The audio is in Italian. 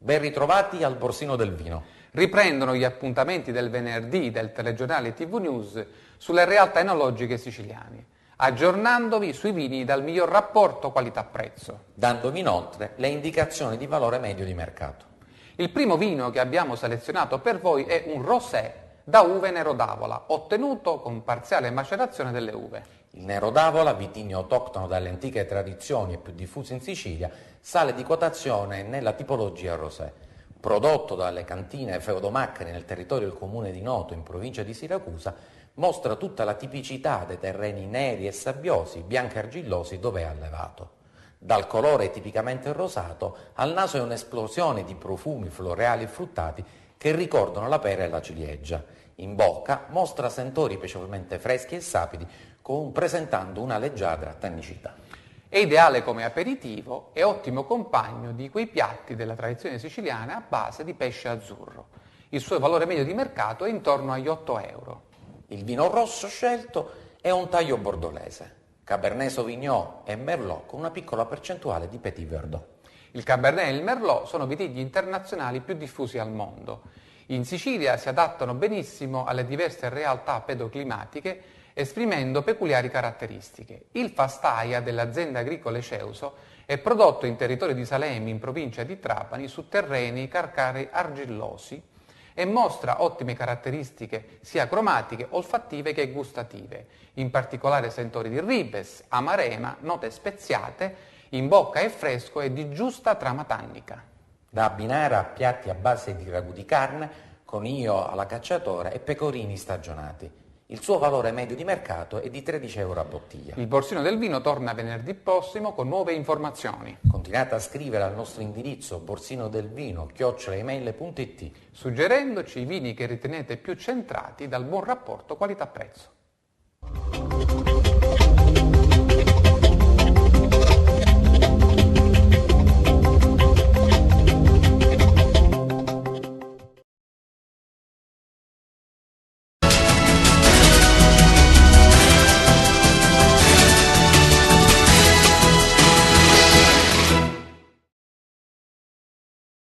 Ben ritrovati al Borsino del Vino. Riprendono gli appuntamenti del venerdì del telegiornale TV News sulle realtà enologiche siciliane, aggiornandovi sui vini dal miglior rapporto qualità-prezzo. Dandovi inoltre le indicazioni di valore medio di mercato. Il primo vino che abbiamo selezionato per voi è un rosé da uve Nero d'Avola, ottenuto con parziale macerazione delle uve. Il Nero d'Avola, vitigno autoctono dalle antiche tradizioni e più diffuso in Sicilia, sale di quotazione nella tipologia rosé. Prodotto dalle cantine Feudomacri nel territorio del comune di Noto, in provincia di Siracusa, mostra tutta la tipicità dei terreni neri e sabbiosi, bianchi e argillosi dove è allevato. Dal colore tipicamente rosato al naso è un'esplosione di profumi floreali e fruttati che ricordano la pera e la ciliegia. In bocca mostra sentori piacevolmente freschi e sapidi, presentando una leggiadra tannicità. È ideale come aperitivo e ottimo compagno di quei piatti della tradizione siciliana a base di pesce azzurro. Il suo valore medio di mercato è intorno agli 8 euro. Il vino rosso scelto è un taglio bordolese, Cabernet Sauvignon e Merlot con una piccola percentuale di Petit Verdot. Il Cabernet e il Merlot sono vitigni internazionali più diffusi al mondo. In Sicilia si adattano benissimo alle diverse realtà pedoclimatiche, esprimendo peculiari caratteristiche. Il Fastaia dell'azienda agricola Ceuso è prodotto in territorio di Salemi, in provincia di Trapani, su terreni calcarei argillosi e mostra ottime caratteristiche sia cromatiche, olfattive che gustative, in particolare sentori di ribes, amarena, note speziate, in bocca è fresco e di giusta trama tannica. Da abbinare a piatti a base di ragù di carne, coniglia alla cacciatore e pecorini stagionati. Il suo valore medio di mercato è di 13 euro a bottiglia. Il Borsino del Vino torna venerdì prossimo con nuove informazioni. Continuate a scrivere al nostro indirizzo borsinodelvino@email.it suggerendoci i vini che ritenete più centrati dal buon rapporto qualità-prezzo.